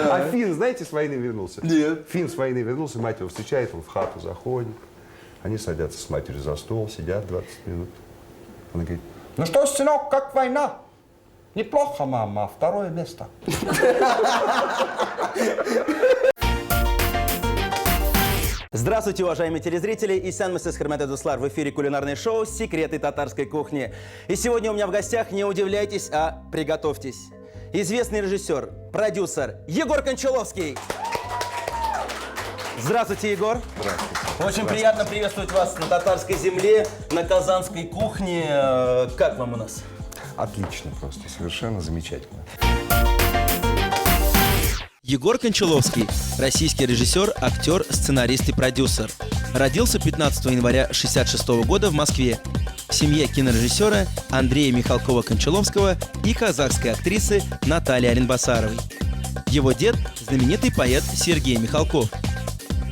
А Финн, знаете, с войны вернулся? Нет. Финн с войны вернулся, мать его встречает, он в хату заходит. Они садятся с матерью за стол, сидят 20 минут. Она говорит: ну что, сынок, как война? Неплохо, мама, второе место. Здравствуйте, уважаемые телезрители! Исян Месес Хермет Эдуслар в эфире кулинарное шоу «Секреты татарской кухни». И сегодня у меня в гостях, не удивляйтесь, а приготовьтесь, известный режиссер, продюсер Егор Кончаловский. Здравствуйте, Егор. Здравствуйте. Очень приятно приветствовать вас на татарской земле, на казанской кухне. Как вам у нас? Отлично просто, совершенно замечательно. Егор Кончаловский – российский режиссер, актер, сценарист и продюсер. Родился 15 января 1966 года в Москве в семье кинорежиссера Андрея Михалкова-Кончаловского и казахской актрисы Натальи Оренбасаровой. Его дед – знаменитый поэт Сергей Михалков.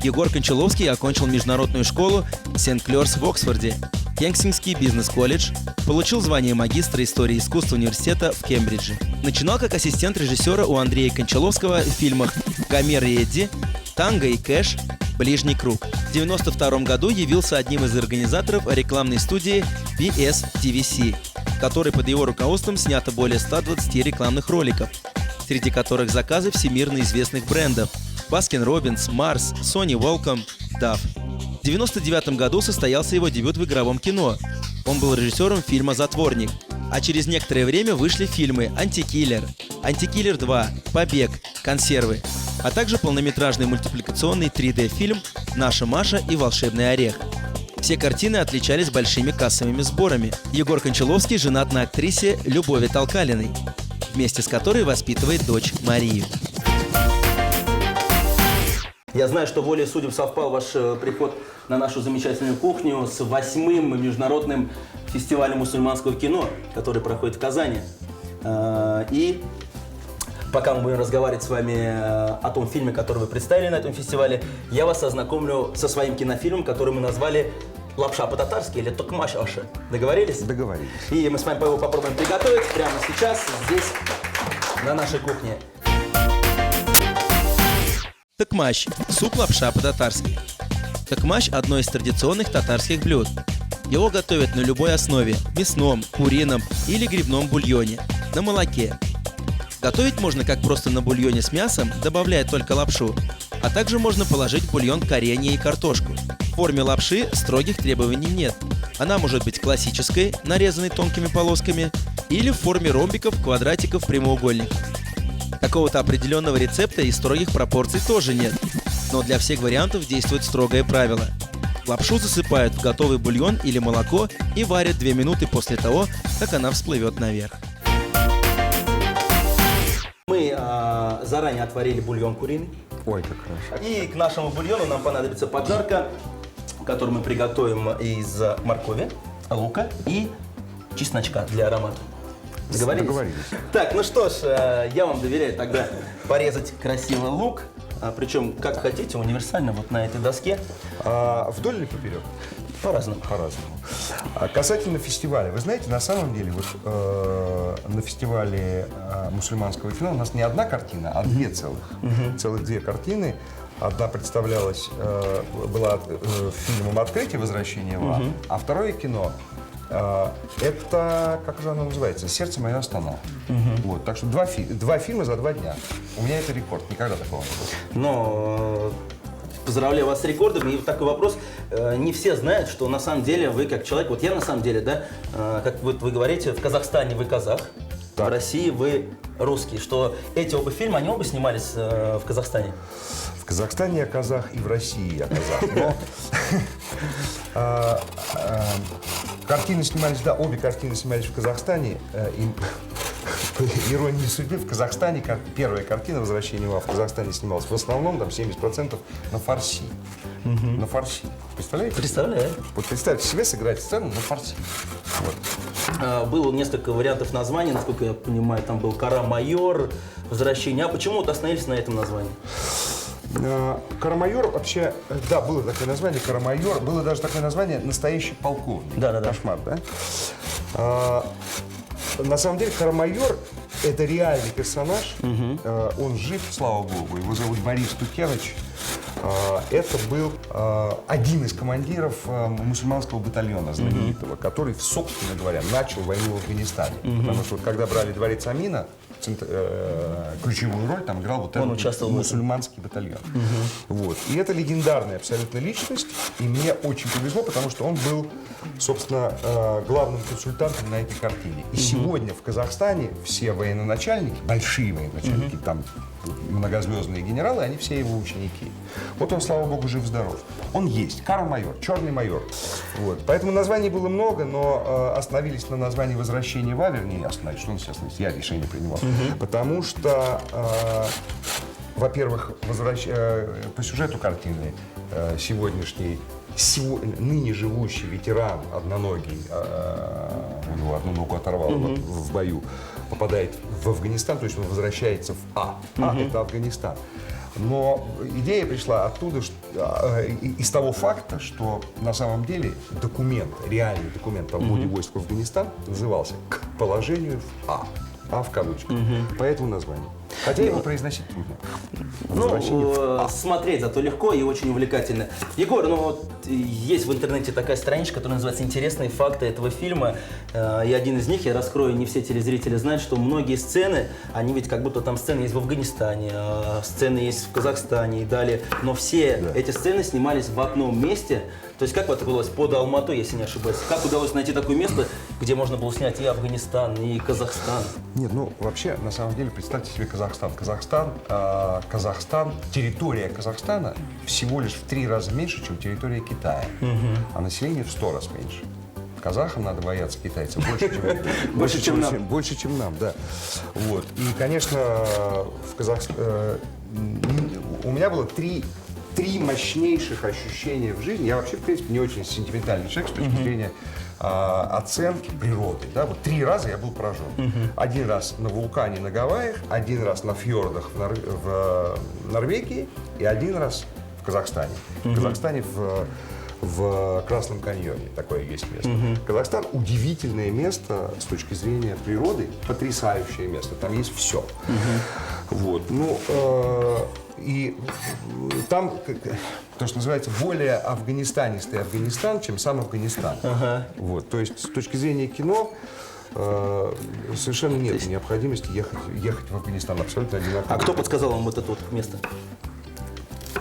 Егор Кончаловский окончил международную школу Сент-Клёрс в Оксфорде, Кенсингский бизнес-колледж, получил звание магистра истории искусства университета в Кембридже. Начинал как ассистент режиссера у Андрея Кончаловского в фильмах «Гомер и Эдди», «Танго и Кэш», «Ближний круг». В 1992 году явился одним из организаторов рекламной студии BS-TVC, в которой под его руководством снято более 120 рекламных роликов, среди которых заказы всемирно известных брендов Baskin Robbins, Mars, Sony Welcome, Dove. В 1999 году состоялся его дебют в игровом кино. Он был режиссером фильма «Затворник», а через некоторое время вышли фильмы «Антикиллер», «Антикиллер 2», «Побег», «Консервы», а также полнометражный мультипликационный 3D-фильм «Наша Маша и волшебный орех». Все картины отличались большими кассовыми сборами. Егор Кончаловский женат на актрисе Любови Толкалиной, вместе с которой воспитывает дочь Марию. Я знаю, что волей судеб совпал ваш приход на нашу замечательную кухню с 8-м международным фестивалем мусульманского кино, который проходит в Казани. И пока мы будем разговаривать с вами о том фильме, который вы представили на этом фестивале, я вас ознакомлю со своим кинофильмом, который мы назвали «Лапша по-татарски» или «Токмаш Аша». Договорились? Договорились. И мы с вами его попробуем приготовить прямо сейчас, здесь, на нашей кухне. Токмаш – суп-лапша по-татарски. Токмаш – одно из традиционных татарских блюд. Его готовят на любой основе – мясном, курином или грибном бульоне, на молоке. Готовить можно как просто на бульоне с мясом, добавляя только лапшу, а также можно положить в бульон коренья и картошку. В форме лапши строгих требований нет. Она может быть классической, нарезанной тонкими полосками, или в форме ромбиков, квадратиков, прямоугольников. Какого-то определенного рецепта и строгих пропорций тоже нет, но для всех вариантов действует строгое правило. Лапшу засыпают в готовый бульон или молоко и варят 2 минуты после того, как она всплывет наверх. Мы заранее отварили бульон куриный. Ой, как хорошо. И к нашему бульону нам понадобится поджарка, которую мы приготовим из моркови, лука и чесночка для аромата. Договорились? Договорились. Так, ну что ж, я вам доверяю тогда порезать красивый лук, причем как хотите, универсально, вот на этой доске. Вдоль или поперек? По-разному. По-разному. Касательно фестиваля, вы знаете, на самом деле, вот на фестивале мусульманского кино у нас не одна картина, а две целых. Целых 2 картины. Одна представлялась, была фильмом «Открытие. Возвращение в ад», а второе кино это, как же оно называется, «Сердце мое Астана». Вот, так что 2 фильма за 2 дня. У меня это рекорд, никогда такого не было. Но поздравляю вас с рекордом. И такой вопрос. Не все знают, что на самом деле вы как человек, вот я на самом деле, да, как вы говорите, в Казахстане вы казах, так. В России вы русский, что эти оба фильма, они оба снимались в Казахстане. В Казахстане я казах и в России я казах. Но картины снимались, да, обе картины снимались в Казахстане. И по иронии судьбы, в Казахстане первая картина «Возвращение в Казахстане» снималась в основном, там 70% на фарси. На фарси. Представляете? Представляю. Вот представьте себе сыграть сцену на фарси. Вот. Было несколько вариантов названий, насколько я понимаю, там был «Кара-майор», «Возвращение». А почему вот остановились на этом названии? Карамайор вообще, да, было такое название, Карамайор, было даже такое название «Настоящий полковник». Да. Кошмар, да? На самом деле Карамайор это реальный персонаж, он жив, слава богу, его зовут Борис Тукевич. Это был один из командиров мусульманского батальона знаменитого, который, собственно говоря, начал войну в Афганистане. Потому что вот, когда брали дворец Амина, ключевую роль там играл вот этот мусульманский батальон. Вот. И это легендарная абсолютно личность, и мне очень повезло, потому что он был, собственно, главным консультантом на этой картине. И сегодня в Казахстане все военачальники, большие военачальники, там многозвездные генералы, они все его ученики. Вот он, слава богу, жив-здоров. Он есть. Карл-майор, черный майор. Вот. Поэтому названий было много, но остановились на названии «Возвращение в А», вернее, остановились, что он сейчас, я решение принимал. Потому что, во-первых, по сюжету картины сегодняшний, ныне живущий ветеран, одноногий, у него одну ногу оторвало в бою, попадает в Афганистан, то есть он возвращается в А. Это Афганистан. Но идея пришла оттуда, из того факта, что на самом деле документ, реальный документ о вводе войск в Афганистан назывался «К положению в А». А в кавычках. Поэтому название. Хотя его произносить трудно. Ну, смотреть зато легко и очень увлекательно. Егор, ну вот есть в интернете такая страничка, которая называется «Интересные факты этого фильма». И один из них, я раскрою, не все телезрители знают, что многие сцены, они ведь как будто там сцены есть в Афганистане, сцены есть в Казахстане и далее. Но все эти сцены снимались в одном месте. То есть как вот это удалось под Алмату, если не ошибаюсь? Как удалось найти такое место, где можно было снять и Афганистан, и Казахстан? Нет, ну вообще, на самом деле, представьте себе Казахстан. Казахстан, территория Казахстана всего лишь в 3 раза меньше, чем территория Китая. А население в 100 раз меньше. Казахам надо бояться китайцев больше, чем нам, да. Вот. И, конечно, в у меня было три мощнейших ощущения в жизни. Я вообще, в принципе, не очень сентиментальный человек с точки зрения оценки природы. Да? Вот 3 раза я был поражен. Один раз на вулкане на Гавайях, один раз на фьордах в Норвегии и один раз в Казахстане. В Казахстане в Красном каньоне такое есть место. Казахстан удивительное место с точки зрения природы, потрясающее место. Там есть все. Вот. Ну, и там, то, что называется, более афганистанистый Афганистан, чем сам Афганистан. Вот. То есть с точки зрения кино совершенно нет необходимости ехать в Афганистан абсолютно одинаково. А кто подсказал вам вот это вот место?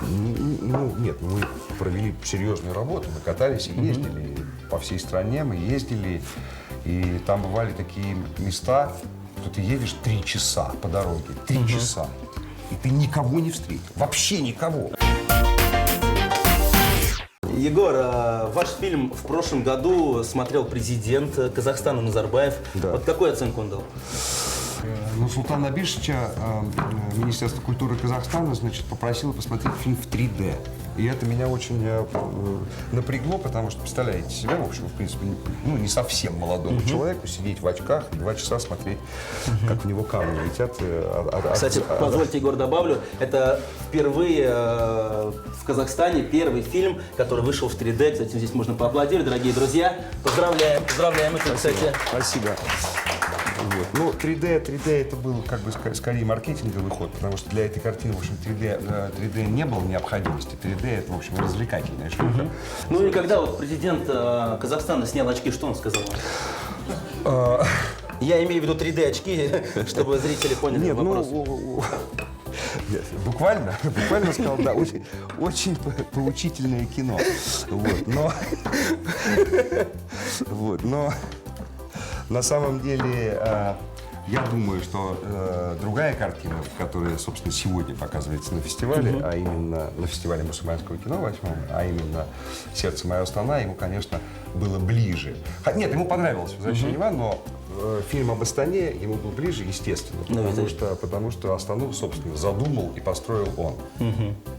Ну, нет, мы провели серьезную работу, мы катались и ездили по всей стране, мы ездили, и там бывали такие места, что ты едешь 3 часа по дороге, 3 часа, и ты никого не встретил, вообще никого. Егор, ваш фильм в прошлом году смотрел президент Казахстана Назарбаев. Да. Вот какую оценку он дал? Ну, Султан Абишевича, Министерство культуры Казахстана, значит, попросило посмотреть фильм в 3D. И это меня очень напрягло, потому что, представляете себя, в общем, в принципе, ну, не совсем молодому человеку сидеть в очках и 2 часа смотреть, как в него камни летят. Кстати, позвольте, Егор, добавлю, это впервые в Казахстане первый фильм, который вышел в 3D. Кстати, здесь можно поаплодировать, дорогие друзья. Поздравляем, поздравляем. Это, кстати... Спасибо. Вот. Ну, 3D это был как бы скорее маркетинговый ход, потому что для этой картины, в общем, 3D не было необходимости. 3D это, в общем, развлекательная штука. Ну и когда вот президент Казахстана снял очки, что он сказал вам? Я имею в виду 3D очки, чтобы зрители поняли вопрос. Буквально сказал, да, очень поучительное кино. Но на самом деле, я думаю, что другая картина, которая, собственно, сегодня показывается на фестивале, а именно на фестивале мусульманского кино 8-м, а именно «Сердце моя страна», ему, конечно, было ближе. Нет, ему понравилось «Возвращение в А», но фильм об Астане ему был ближе, естественно, потому что Астану, собственно, задумал и построил он.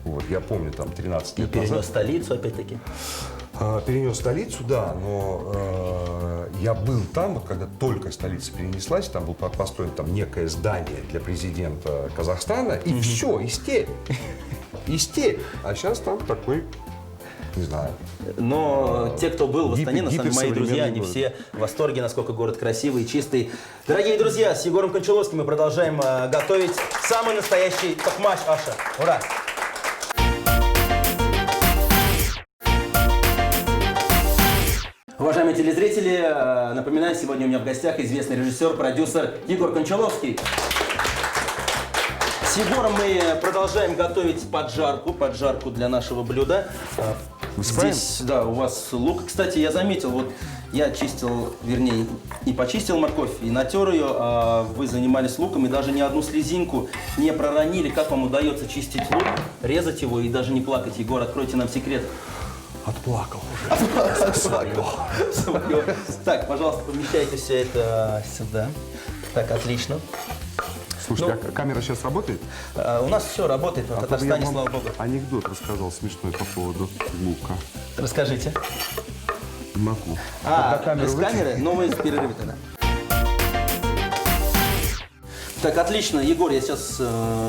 Вот, я помню, там, 13 лет назад. И перенес столицу, опять-таки. Перенес столицу, да, но я был там, вот, когда только столица перенеслась, там было построено там некое здание для президента Казахстана, и все, и степь. И степь. А сейчас там такой Не знаю. Но те, кто был в Астане, на самом деле, мои друзья, они город. все в восторге, насколько город красивый и чистый. Дорогие друзья, с Егором Кончаловским мы продолжаем готовить самый настоящий токмач, Аша. Ура! Уважаемые телезрители, напоминаю, сегодня у меня в гостях известный режиссер, продюсер Егор Кончаловский. С Егором мы продолжаем готовить поджарку для нашего блюда. Высыпаем? Здесь, да, у вас лук. Кстати, я заметил, вот я чистил, вернее, и почистил морковь, и натер ее, а вы занимались луком, и даже ни одну слезинку не проронили. Как вам удается чистить лук, резать его и даже не плакать? Егор, откройте нам секрет. Отплакал уже. Своё. Так, пожалуйста, помещайте все это сюда. Так, отлично. Слушайте, а камера сейчас работает? У нас все работает в Я Татарстане, вам слава богу. анекдот рассказал смешной по поводу лука. Расскажите. Не могу. Без камеры, но мы в перерыве тогда. Так, отлично. Егор, я сейчас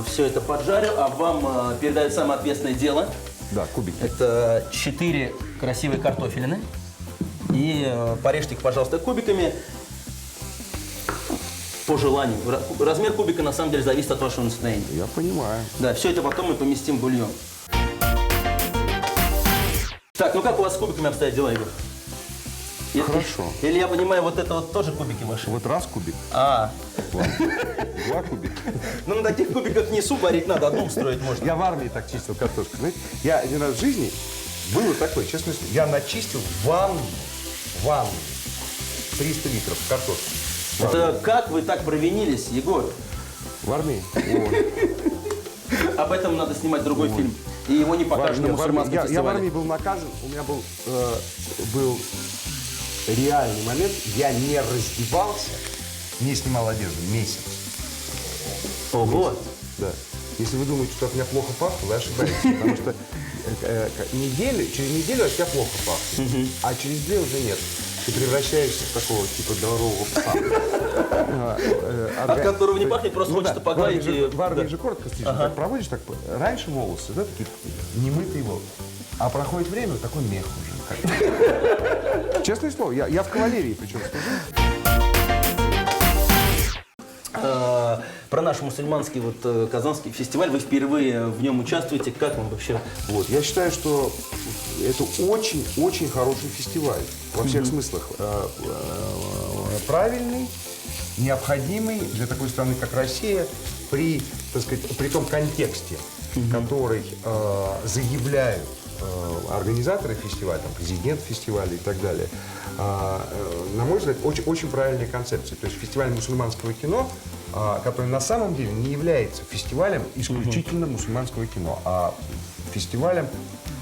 все это поджарю, а вам передаю самое ответственное дело. Да, кубики. Это 4 красивые картофелины. И порежьте их, пожалуйста, кубиками по желанию. Размер кубика на самом деле зависит от вашего настроения. Я понимаю. Да, все это потом мы поместим в бульон. Так, ну как у вас с кубиками обстоят дела, Егор? Хорошо. Или я понимаю, вот это вот тоже кубики ваши? Вот раз кубик, А, два кубика. ну на таких кубиках не суп варить надо, одну устроить можно. Я в армии так чистил картошку. Знаете, я один раз в жизни было такое, честно слово, я начистил ванну 300 литров картошки. Это как вы так провинились, Егор? В армии? Ой. Об этом надо снимать другой фильм. И его не покажут на мусульманском Я в фестивале. армии был наказан, у меня был реальный момент, я не раздевался, не снимал одежду месяц. Ого! Да. Если вы думаете, что от меня плохо пахло, вы ошибаетесь, потому что через неделю от тебя плохо пахнет, а через 2 уже нет. Ты превращаешься в такого типа здорового пса. От которого не пахнет, просто Ну да, хочется погладить. В армии же коротко стрижешь, так проводишь, так, раньше волосы, да, такие немытые волосы, а проходит время, вот такой мех уже. Честное слово, я в кавалерии причем служил. Про наш мусульманский вот казанский фестиваль, вы впервые в нем участвуете, как вам вообще? Вот. Я считаю, что это очень-очень хороший фестиваль. Во всех смыслах. Правильный, необходимый для такой страны, как Россия, при, так сказать, при том контексте, который заявляют организаторы фестиваля, там, президент фестиваля и так далее. На мой взгляд, очень правильная концепция. То есть фестиваль мусульманского кино, который на самом деле не является фестивалем исключительно мусульманского кино, а фестивалем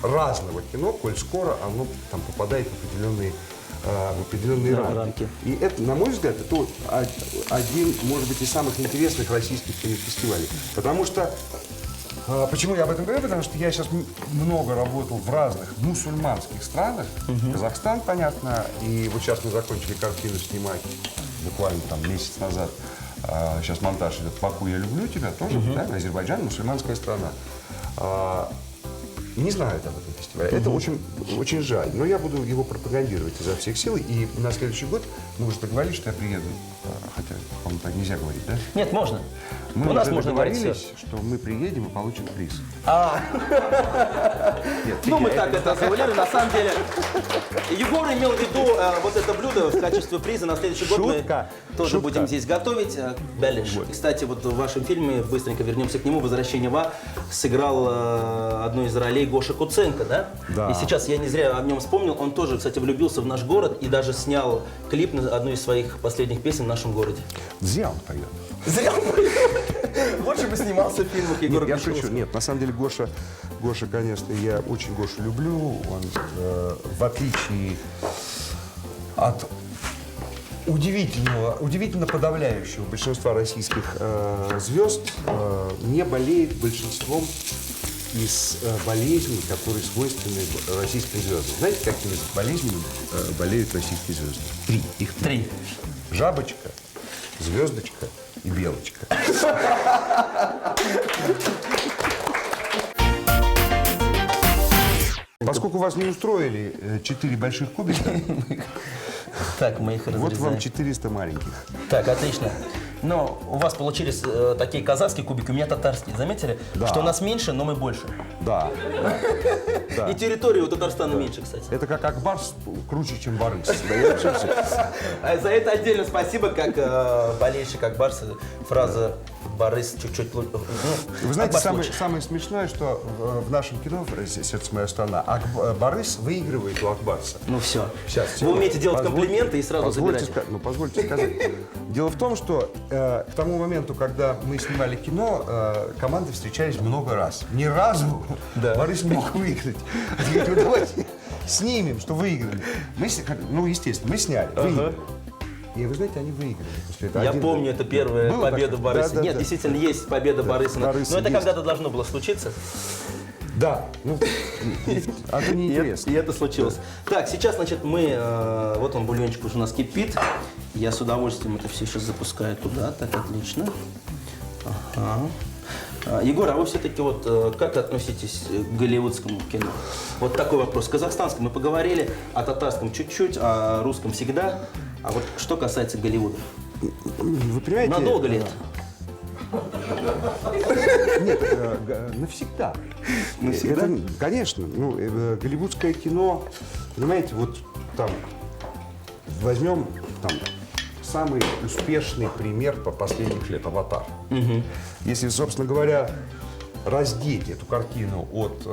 разного кино, коль скоро оно там попадает в определенные рамки. И это, на мой взгляд, это один, может быть, из самых интересных российских кинофестивалей. Потому что почему я об этом говорю? Потому что я сейчас много работал в разных мусульманских странах. Казахстан, понятно. И вот сейчас мы закончили картину снимать буквально там месяц назад. Сейчас монтаж идет «Баку, я люблю тебя», тоже, да? Азербайджан, мусульманская страна. Не знают об этом фестивале. Это очень жаль. Но я буду его пропагандировать изо всех сил. И на следующий год мы уже договорились, что я приеду. Хотя, по-моему, так нельзя говорить, да? Нет, можно. Мы У нас уже можно говорить договорились, всё. что мы приедем и получим приз. Нет, Ну, мы фигня, так это завуалировали. На самом деле, Егор имел в виду вот это блюдо в качестве приза. На следующий год Шутка. мы тоже будем здесь готовить. Беляш. Кстати, вот в вашем фильме, быстренько вернемся к нему, «Возвращение в А», сыграл одну из ролей Гоша Куценко, да? Да. И сейчас я не зря о нем вспомнил. Он тоже, кстати, влюбился в наш город и даже снял клип на одну из своих последних песен в нашем городе. Зря он поет. Зря он больше бы снимался в фильмах Егора Нет, я Кончаловского. шучу. Нет, на самом деле Гоша, конечно, я очень Гошу люблю. Он, в отличие от удивительно подавляющего большинства российских звезд, не болеет большинством из болезней, которые свойственны российским звездам. Знаете, какими болезнями болеют российские звезды? 3. Их 3. Жабочка, звездочка и белочка. Поскольку вас не устроили 4 больших кубика, Так, мы их вот разрезаем. вам 400 маленьких. Так, отлично. Но у вас получились такие казахские кубики, у меня татарские. Заметили? Да. Что у нас меньше, но мы больше. Да, да. И территория у Татарстана меньше, кстати. Это как Акбарс круче, чем Борис. Да, я вообще всё. А за это отдельно спасибо, как болельщик Акбарса. Фраза «Борис чуть-чуть лучше». Вы знаете, самое смешное, что в нашем кино «Сердце моя страна» Борис выигрывает у Акбарса. Ну все. Сейчас. Вы умеете делать комплименты и сразу позвольте забирать. позвольте сказать. Дело в том, что к тому моменту, когда мы снимали кино, команды встречались много раз. Ни разу Борис не мог выиграть. Я говорю, давайте снимем, что выиграли. Ну, естественно, мы сняли, выиграли. И вы знаете, они выиграли. После этого Я 1-0. помню, это первая Было победа так? Бориса. Да, Нет, да. действительно, есть победа Бориса. Бориса Но это есть. когда-то должно было случиться. Да, ну, а то неинтересно. И это случилось. Так, сейчас, значит, мы... вот он, бульончик уже у нас кипит. Я с удовольствием это все сейчас запускаю туда. Так, отлично. Ага. Егор, а вы все-таки вот как относитесь к голливудскому кино? Вот такой вопрос. Казахстанском мы поговорили, о татарском чуть-чуть, о русском всегда. А вот что касается Голливуда? Вы понимаете? Надолго ли это? Нет, навсегда. Навсегда? Это, конечно. Ну, голливудское кино, понимаете, вот там возьмем там самый успешный пример по последних лет «Аватар». Если, собственно говоря, раздеть эту картину от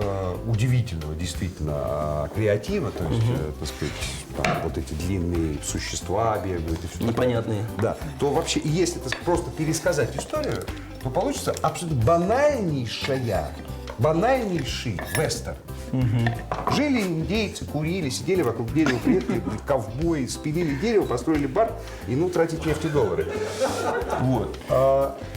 удивительного действительно креатива, то есть, так сказать, там, вот эти длинные существа бегают и все такое. Непонятные. Да, то вообще, если это просто пересказать историю, то получится абсолютно банальнейший вестерн. Жили индейцы, курили, сидели вокруг дерева, предки, ковбои, спилили дерево, построили бар и, ну, тратить нефть и доллары. Вот.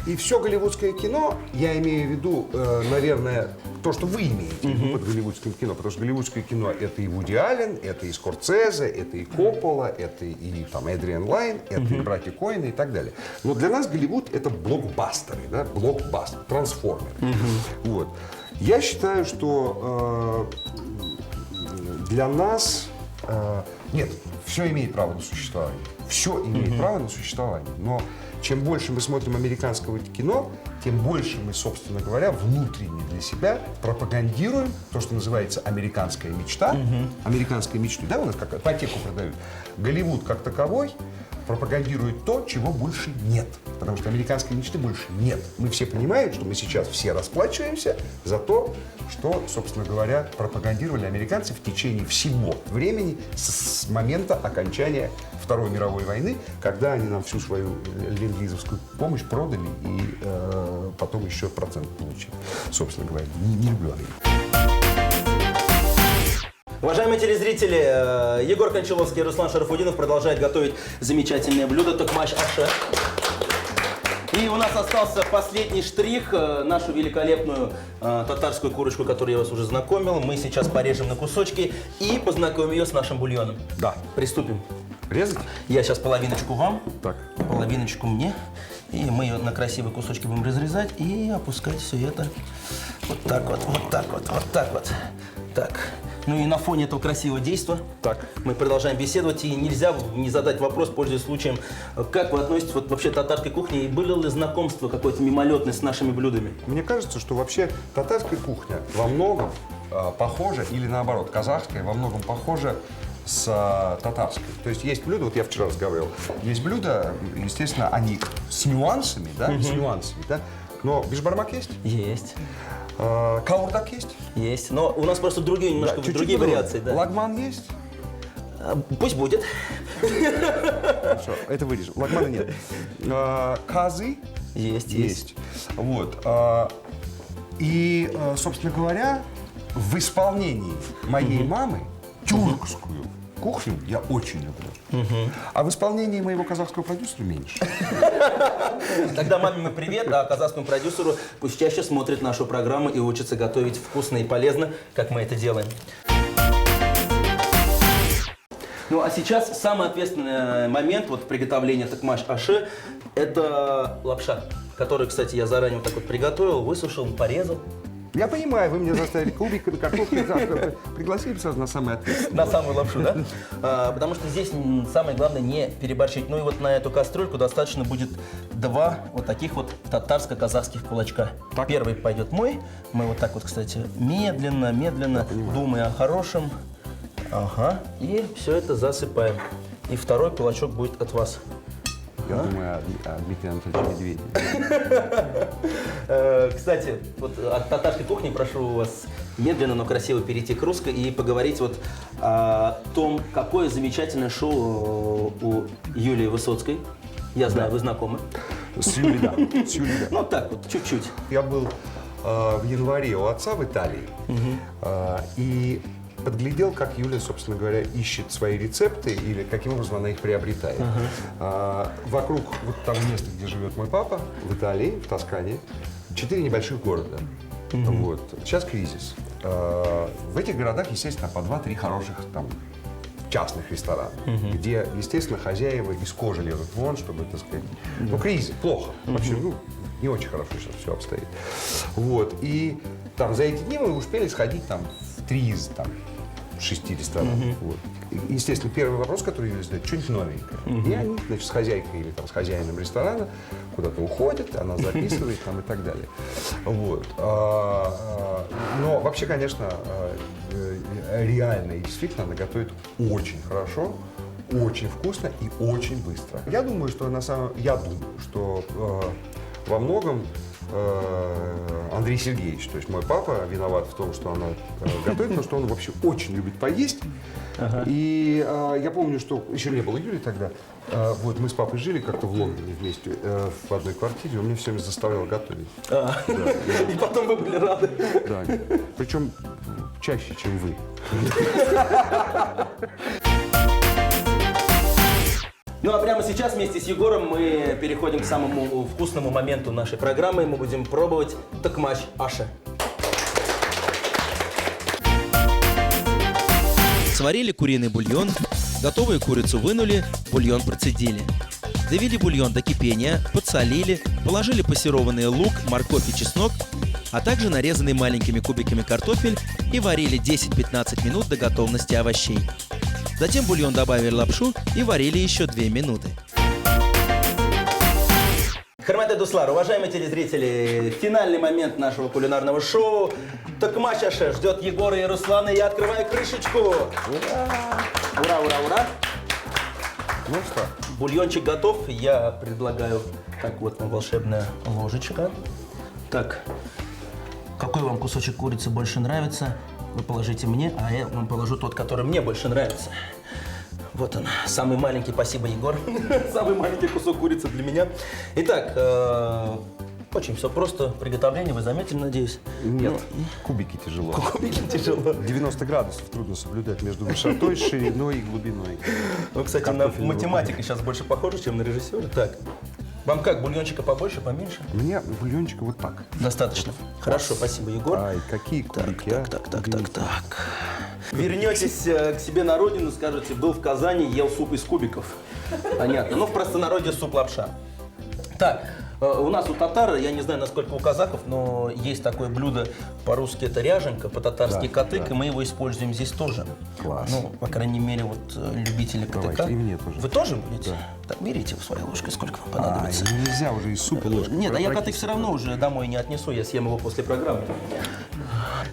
И все голливудское кино, я имею в виду, наверное, то, что вы имеете в виду под голливудским кино, потому что голливудское кино — это и Вуди Аллен, это и Скорсезе, это и Коппола, это и там Эдриан Лайн, это и братья Коэны и так далее. Но для нас Голливуд — это блокбастеры, да, блокбастер, трансформеры. Вот. Я считаю, что для нас нет, все имеет право на существование. Все имеет право на существование. Но чем больше мы смотрим американского кино, тем больше мы, собственно говоря, внутренне для себя пропагандируем то, что называется американская мечта. Американская мечта, да, у нас как ипотеку продают. Голливуд как таковой пропагандирует то, чего больше нет. Потому что американской мечты больше нет. Мы все понимаем, что мы сейчас все расплачиваемся за то, что, собственно говоря, пропагандировали американцы в течение всего времени с момента окончания Второй мировой войны, когда они нам всю свою ленд-лизовскую помощь продали и потом еще процент получили. Собственно говоря, не люблю Америку. Уважаемые телезрители, Егор Кончаловский и Руслан Шарафудинов продолжают готовить замечательное блюдо токмаш аше. И у нас остался последний штрих, нашу великолепную татарскую курочку, которую я вас уже знакомил. Мы сейчас порежем на кусочки и познакомим ее с нашим бульоном. Да. Приступим. Резать? Я сейчас половиночку вам, Так. половиночку мне. И мы ее на красивые кусочки будем разрезать и опускать все это вот так вот, вот так вот, вот так вот. Так. Ну и на фоне этого красивого действа Так. мы продолжаем беседовать. И нельзя не задать вопрос, пользуясь случаем, как вы относитесь вот вообще к татарской кухне? И было ли знакомство какое-то мимолетное с нашими блюдами? Мне кажется, что вообще татарская кухня во многом похожа, или наоборот, казахская во многом похожа с татарской. То есть есть блюда, вот я вчера разговаривал, есть блюда, естественно, они с нюансами, да, с нюансами, да, но бешбармак есть, Есть. каурдак есть, Есть. Но у нас просто другие, немножко чуть-чуть другие по-другому. вариации. Да. Лагман есть. Пусть будет. Хорошо, это вырежем. Лагмана нет. Казы Есть. Вот. И, собственно говоря, в исполнении моей мамы тюркскую кухню я очень люблю. А в исполнении моего казахского продюсера меньше. Тогда маме мы привет, а казахскому продюсеру пусть чаще смотрит нашу программу и учится готовить вкусно и полезно, как мы это делаем. Ну а сейчас самый ответственный момент вот приготовления токмаш аше – это лапша, которую, кстати, я заранее вот так вот приготовил, высушил, порезал. Я понимаю, вы меня заставили кубик, картошку, пригласили сразу на самый ответственный. На самую лапшу, да? Потому что здесь самое главное не переборщить. Ну и вот на эту кастрюльку достаточно будет 2 вот таких вот татарско-казахских кулачка. Так. Первый пойдет мой. Мы вот так вот, кстати, медленно, думая о хорошем. Ага. И все это засыпаем. И второй кулачок будет от вас. Я думаю о Дмитрии Анатольевиче Медведеве. Кстати, вот от татарской кухни прошу вас медленно, но красиво перейти к русской и поговорить вот о том, какое замечательное шоу у Юлии Высоцкой. Я знаю, вы знакомы. С Юлей, да. Ну так вот, чуть-чуть. Я был в январе у отца в Италии и подглядел, как Юля, собственно говоря, ищет свои рецепты или каким образом она их приобретает. Вокруг вот того места, где живет мой папа, в Италии, в Тоскане, 4 небольших города. Вот. Сейчас кризис. В этих городах, естественно, по 2-3 хороших там частных ресторана, где, естественно, хозяева из кожи лезут вон, чтобы, так сказать, ну, кризис, плохо. Вообще, ну, не очень хорошо сейчас все обстоит. Вот. И там за эти дни мы успели сходить там в 3 из там 6 ресторанов. Вот. И, естественно, первый вопрос, который Юля задает, что-нибудь новенькое. И они, значит, с хозяйкой или там с хозяином ресторана куда-то уходят, она записывает там и так далее. Вот. Но вообще, конечно, реально и действительно она готовит очень хорошо, очень вкусно и очень быстро. Я думаю, что во многом Андрей Сергеевич, то есть мой папа, виноват в том, что она готовит, потому что он вообще очень любит поесть. И я помню, что еще не было Юли тогда. Вот мы с папой жили как-то в Лондоне вместе в одной квартире, он меня все время заставлял готовить. И потом вы были рады. Да. Причем чаще, чем вы. Ну а прямо сейчас вместе с Егором мы переходим к самому вкусному моменту нашей программы. Мы будем пробовать токмач Аша. Сварили куриный бульон, готовую курицу вынули, бульон процедили. Довели бульон до кипения, подсолили, положили пассерованный лук, морковь и чеснок, а также нарезанный маленькими кубиками картофель и варили 10-15 минут до готовности овощей. Затем в бульон добавили лапшу и варили еще 2 минуты. Хурматый дуслар, уважаемые телезрители, финальный момент нашего кулинарного шоу. Токмач Аше ждет Егора и Руслана. Я открываю крышечку. Ура! Ура, ура, ура! Ну что? Бульончик готов. Я предлагаю, так вот, волшебная ложечка. Так, какой вам кусочек курицы больше нравится? Вы положите мне, а я вам положу тот, который мне больше нравится. Вот он, самый маленький, спасибо, Егор. Самый маленький кусок курицы для меня. Итак, очень все просто. Приготовление вы заметили, надеюсь? Нет, кубики тяжело. Кубики тяжело. 90 градусов трудно соблюдать между высотой, шириной и глубиной. Ну, кстати, на математика сейчас больше похожа, чем на режиссера. Так, вам как, бульончика побольше, поменьше? Мне бульончика вот так. Достаточно. Хорошо, спасибо, Егор. Ай, какие кубики, Так. Вернетесь к себе на родину, скажете, был в Казани, ел суп из кубиков. Понятно. Ну, в простонародье суп-лапша. Так, у нас у татар, я не знаю, насколько у казахов, но есть такое блюдо, по-русски это ряженка, по-татарски Да, катык, да. и мы его используем здесь тоже. Класс. Ну, по крайней мере, вот любители катыка. Давайте, и мне тоже. Вы тоже будете? Да. Так, берите в своей ложкой, сколько вам понадобится. Нельзя уже из супа ложкой. Нет, а я прокисить. катык все равно уже домой не отнесу, я съем его после программы.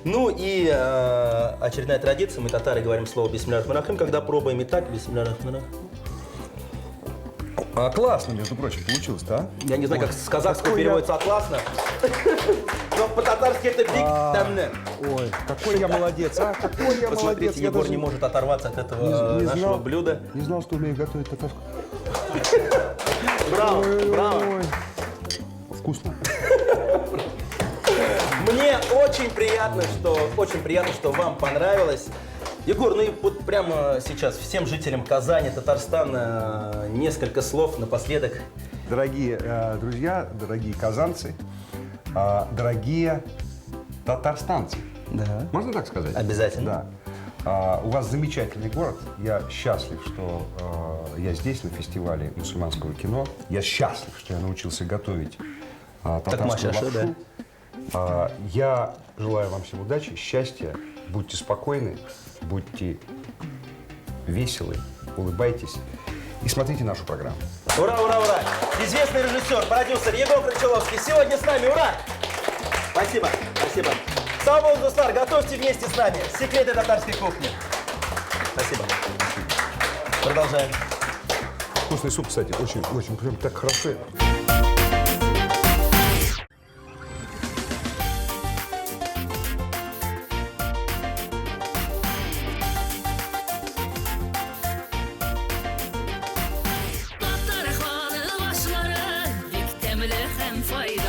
Ну и очередная традиция, мы татары говорим слово «бисмилляхи рахмани рахим», когда пробуем. Итак, «бисмилляхи рахмани рахим». Классно, между прочим, получилось-то, а? Я не знаю, как с казахского какой переводится «классно», но по-татарски это «биг тамне». Ой, какой я молодец, а? Какой я молодец. Посмотрите, Я Егор даже не может оторваться от этого не нашего знал, блюда. Не знал, что умею готовить татарскую. Браво, браво. Ой. Вкусно. Мне очень приятно, что вам понравилось. Егор, ну и вот прямо сейчас всем жителям Казани, Татарстана несколько слов напоследок. Дорогие друзья, дорогие казанцы, дорогие татарстанцы. Да. Можно так сказать? Обязательно. Да. У вас замечательный город. Я счастлив, что я здесь, на фестивале мусульманского кино. Я счастлив, что я научился готовить татарскую Аше, лапшу. Я желаю вам всем удачи, счастья, будьте спокойны, будьте веселы, улыбайтесь и смотрите нашу программу. Ура, ура, ура! Известный режиссер, продюсер Егор Крычаловский сегодня с нами. Ура! Спасибо, спасибо. Самол Дуслар, готовьте вместе с нами секреты татарской кухни. Спасибо. Продолжаем. Вкусный суп, кстати, очень прям так хорошо. Tatlar xanı başları, bik temli hem fayda.